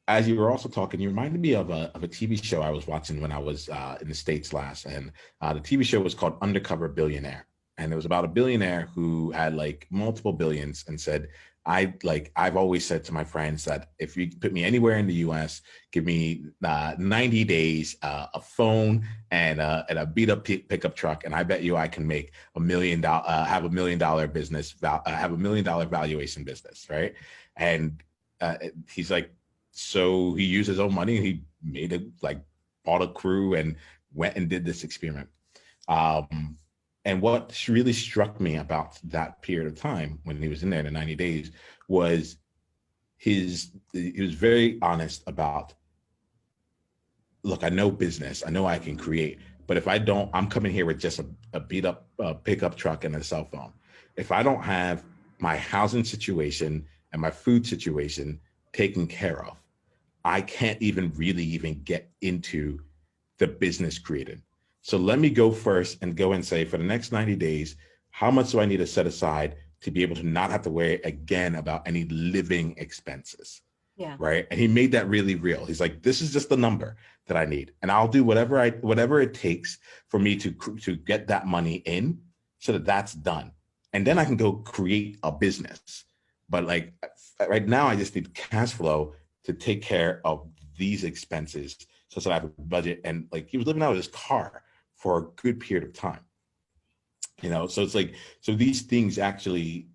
as you were also talking, you reminded me of a TV show I was watching when I was in the States last. And the TV show was called Undercover Billionaire. And it was about a billionaire who had like multiple billions and said, I've always said to my friends that if you put me anywhere in the US, give me 90 days, a phone and a beat up pickup truck. And I bet you I can make have $1 million business, have $1 million valuation business. Right. And he's like, so he used his own money and he made it, like bought a crew and went and did this experiment. And what really struck me about that period of time when he was in there in the 90 days was he was very honest about, look, I know business, I know I can create, but if I don't, I'm coming here with just a beat up pickup truck and a cell phone. If I don't have my housing situation and my food situation taken care of, I can't even really get into the business created. So let me go first and go and say, for the next 90 days, how much do I need to set aside to be able to not have to worry again about any living expenses? Yeah. Right. And he made that really real. He's like, this is just the number that I need. And I'll do whatever it takes for me to get that money in so that that's done. And then I can go create a business. But like right now, I just need cash flow to take care of these expenses so that I have a budget. And like he was living out of his car for a good period of time, so it's like, so these things actually,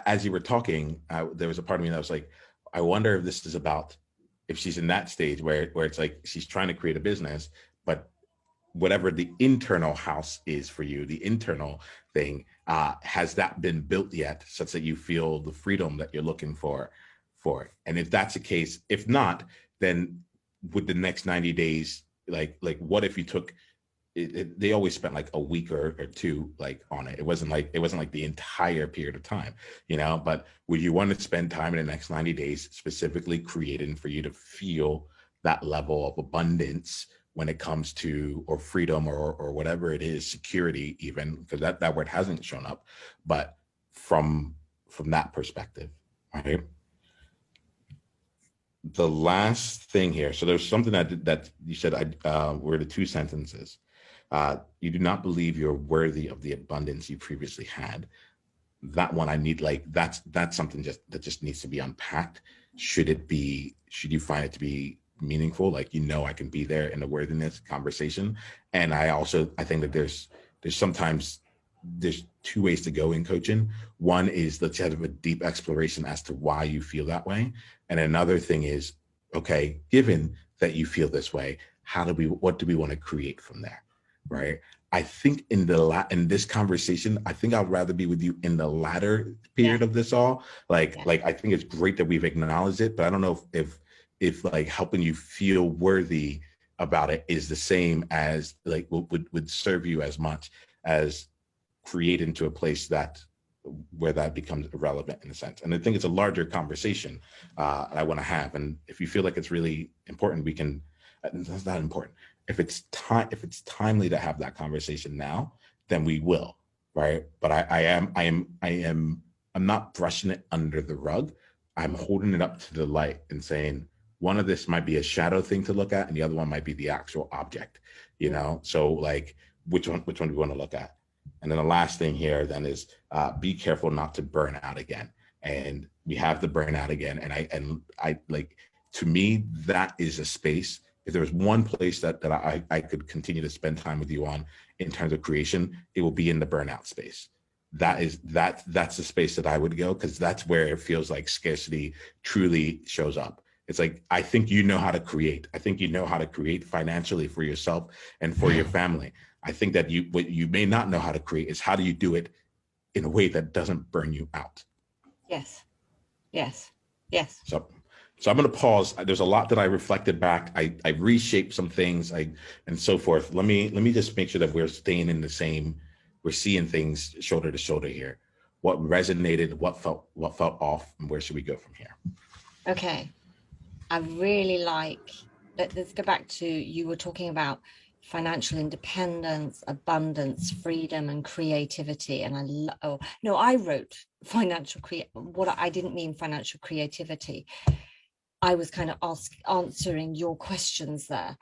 as you were talking, there was a part of me that was like, I wonder if this is about, if she's in that stage where it's like she's trying to create a business, but whatever the internal house is for you, the internal thing, has that been built yet such that you feel the freedom that you're looking for it? And if that's the case, if not, then would the next 90 days, like what if you took they always spent like a week or two like on it. It wasn't like the entire period of time, but would you want to spend time in the next 90 days specifically creating for you to feel that level of abundance when it comes to, or freedom or whatever it is, security, even, because that word hasn't shown up, but from that perspective, right? The last thing here. So there's something that you said, were the two sentences. You do not believe you're worthy of the abundance you previously had. That one I need, like, that's something that just needs to be unpacked. Should you find it to be meaningful? Like, I can be there in the worthiness conversation. And I think that there's sometimes there's two ways to go in coaching. One is, let's have a deep exploration as to why you feel that way. And another thing is, okay, given that you feel this way, what do we want to create from there? Right. I think in this conversation, I think I'd rather be with you in the latter period of this all. Like I think it's great that we've acknowledged it, but I don't know if like helping you feel worthy about it is the same as like would serve you as much as create into a place where that becomes irrelevant in a sense. And I think it's a larger conversation I want to have. And if you feel like it's really important, we can. That's not important. If it's timely to have that conversation now, then we will, right? But I'm not brushing it under the rug. I'm holding it up to the light and saying, one of this might be a shadow thing to look at, and the other one might be the actual object, So like, which one do we want to look at? And then the last thing here then is be careful not to burn out again. And we have the burnout again. And I like, to me, that is a space. If there was one place that I could continue to spend time with you on in terms of creation, it will be in the burnout space. That's the space that I would go, because that's where it feels like scarcity truly shows up. It's like, I think you know how to create. I think you know how to create financially for yourself and for your family. I think that what you may not know how to create is how do you do it in a way that doesn't burn you out. Yes. So I'm going to pause. There's a lot that I reflected back. I reshaped some things, and so forth. Let me just make sure that we're staying in the same. We're seeing things shoulder to shoulder here. What resonated? What felt off? And where should we go from here? Okay. I really like. Let's go back to, you were talking about financial independence, abundance, freedom, and creativity. And I wrote financial what I didn't mean financial creativity. I was kind of answering your questions there,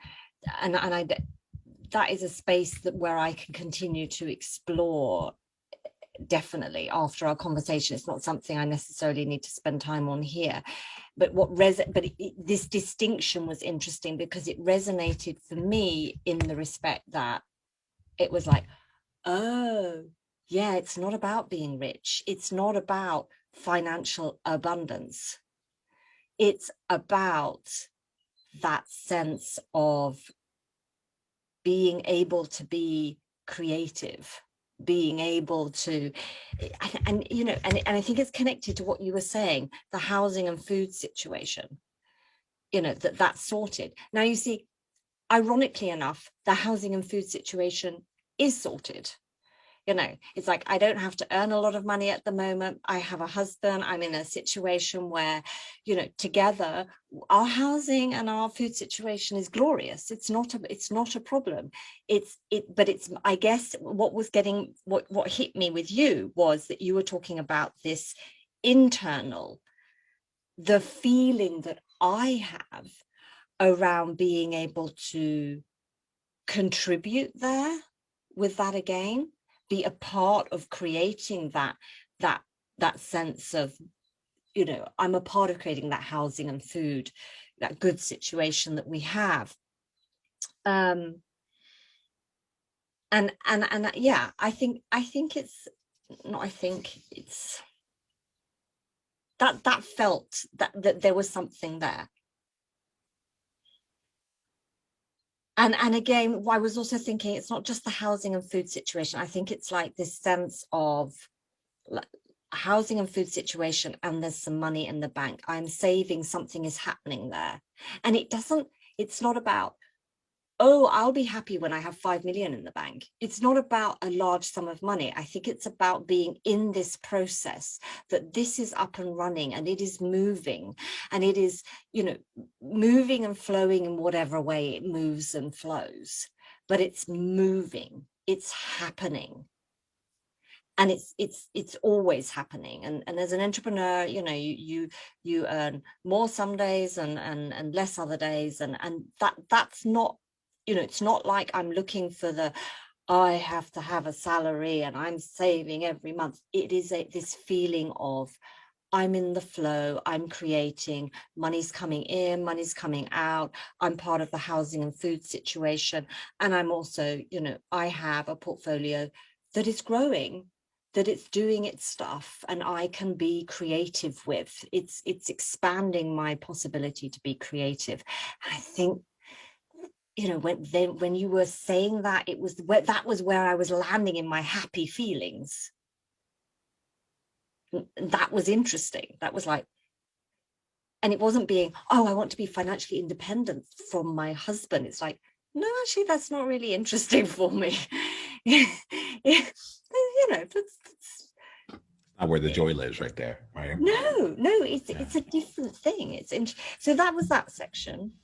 and that is a space that where I can continue to explore. Definitely after our conversation, it's not something I necessarily need to spend time on here, but this distinction was interesting because it resonated for me in the respect that it was like, oh yeah, it's not about being rich, it's not about financial abundance, it's about that sense of being able to be creative, being able to, and you know, and I think it's connected to what you were saying, the housing and food situation, you know, that's sorted now. You see, ironically enough, the housing and food situation is sorted. You know, it's like, I don't have to earn a lot of money at the moment. I have a husband. I'm in a situation where, you know, together our housing and our food situation is glorious. It's not a problem. But it's, I guess what hit me with you was that you were talking about this internal, the feeling that I have around being able to contribute there with that again, be a part of creating that sense of, you know, I'm a part of creating that housing and food, that good situation that we have. And yeah, I think it's not, I think it's that felt that there was something there. And again, I was also thinking it's not just the housing and food situation. I think it's like this sense of housing and food situation, and there's some money in the bank, I'm saving, something is happening there. And it's not about, oh, I'll be happy when I have 5 million in the bank. It's not about a large sum of money. I think it's about being in this process, that this is up and running and it is moving, and it is, you know, moving and flowing in whatever way it moves and flows, but it's moving, it's happening. And it's always happening. And as an entrepreneur, you know, you earn more some days and less other days, and that's not, you know, it's not like I'm looking for the, I have to have a salary and I'm saving every month. It is this feeling of, I'm in the flow, I'm creating, money's coming in, money's coming out, I'm part of the housing and food situation. And I'm also, you know, I have a portfolio that is growing, that it's doing its stuff, and I can be creative with. It's expanding my possibility to be creative. And I think, you know, when you were saying that, it was that was where I was landing in my happy feelings. That was interesting. That was like, and it wasn't being, oh, I want to be financially independent from my husband. It's like, no, actually, that's not really interesting for me. You know, Not where the joy lives, right there, right? no, it's a different thing. So that was that section.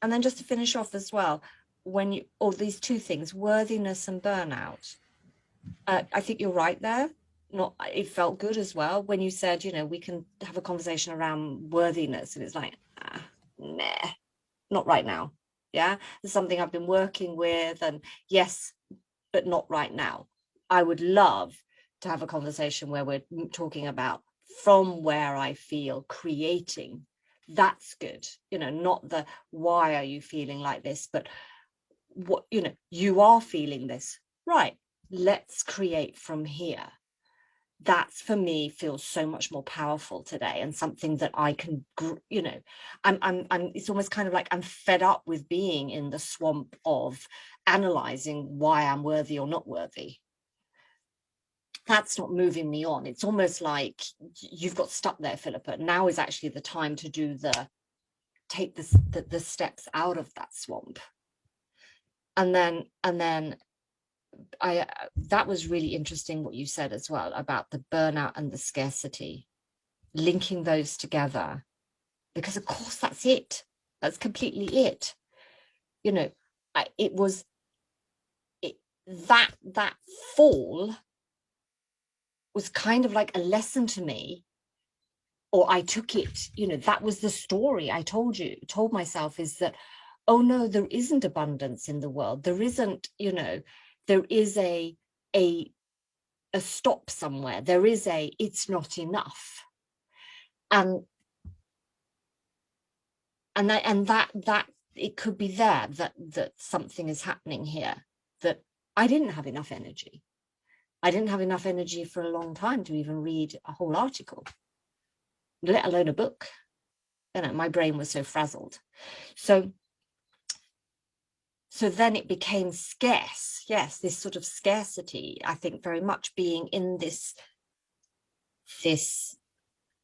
And then just to finish off as well, when you, or these two things, worthiness and burnout. I think you're right there. Not, it felt good as well when you said, you know, we can have a conversation around worthiness, and it's like, nah, not right now. Yeah, there's something I've been working with, and yes, but not right now. I would love to have a conversation where we're talking about from where I feel creating. That's good, you know, not the why are you feeling like this, but what, you know, you are feeling this, right? Let's create from here. That's, for me, feels so much more powerful today, and something that I can, you know, I'm it's almost kind of like I'm fed up with being in the swamp of analyzing why I'm worthy or not worthy. That's not moving me on. It's almost like you've got stuck there, Philippa. Now is actually the time to do take the steps out of that swamp. And then that was really interesting what you said as well about the burnout and the scarcity, linking those together, because of course that's it. That's completely it. You know, it was that fall was kind of like a lesson to me or I took it, that was the story I told myself, is that, oh no, there isn't abundance in the world. There isn't, there is a stop somewhere. There is it's not enough. And that it could be there that something is happening here, that I didn't have enough energy. I didn't have enough energy for a long time to even read a whole article, let alone a book. My brain was so frazzled. So then it became scarce. Yes, this sort of scarcity, I think, very much being in this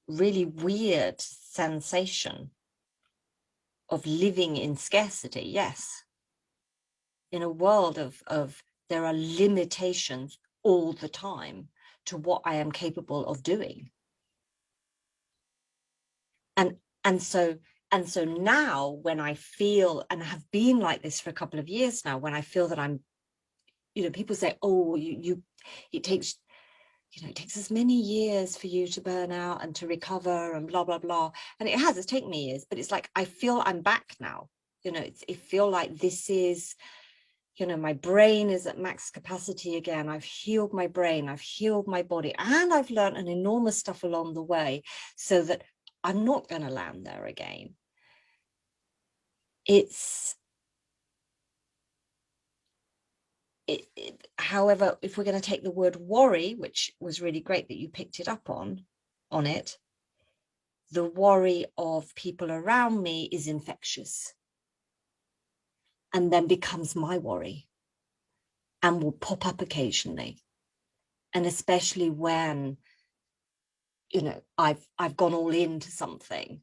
really weird sensation of living in scarcity. Yes, in a world of there are limitations all the time to what I am capable of doing. And so now, when I feel, and have been like this for a couple of years now, when I feel that I'm, people say, oh, it takes as many years for you to burn out and to recover and blah, blah, blah. And it's taken me years, but it's like, I feel I'm back now. It feel like this is, my brain is at max capacity again. I've healed my brain, I've healed my body, and I've learned an enormous stuff along the way, so that I'm not going to land there again. However, if we're going to take the word worry, which was really great that you picked it up on it, the worry of people around me is infectious, and then becomes my worry, and will pop up occasionally. And especially when, I've gone all into something,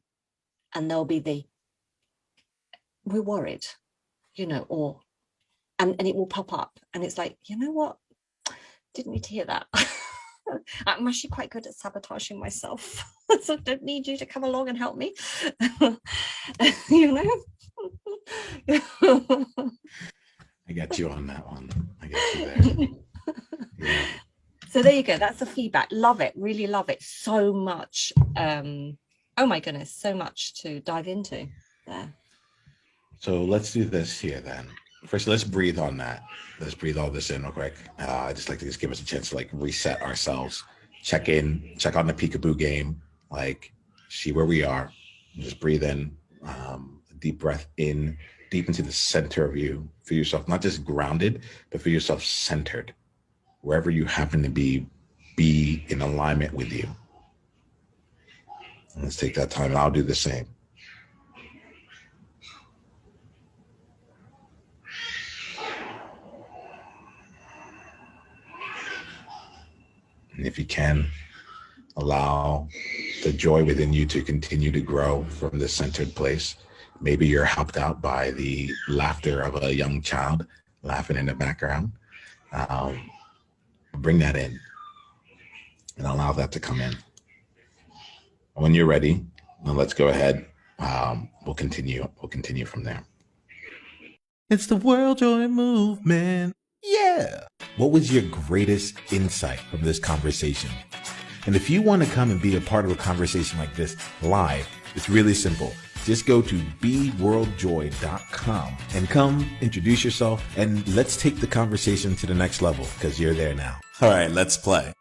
and there'll be we're worried, or, and it will pop up, and it's like, you know what? Didn't need to hear that. I'm actually quite good at sabotaging myself. So I don't need you to come along and help me. I got you on that one. I got you there. Yeah. So there you go. That's the feedback. Love it. Really love it. So much. Oh my goodness. So much to dive into there. So let's do this here then. First, let's breathe on that. Let's breathe all this in real quick. I just like to give us a chance to reset ourselves, check on the peekaboo game, see where we are. Just breathe in, a deep breath in, deep into the center of you. Feel yourself not just grounded, but feel yourself centered. Wherever you happen to be in alignment with you. And let's take that time, and I'll do the same. And if you can, allow the joy within you to continue to grow from this centered place. Maybe you're helped out by the laughter of a young child laughing in the background. Bring that in and allow that to come in. When you're ready, then let's go ahead. We'll continue from there. It's the World Joy Movement. Yeah. What was your greatest insight from this conversation? And if you want to come and be a part of a conversation like this live, it's really simple. Just go to beworldjoy.com and come introduce yourself, and let's take the conversation to the next level, because you're there now. All right, let's play.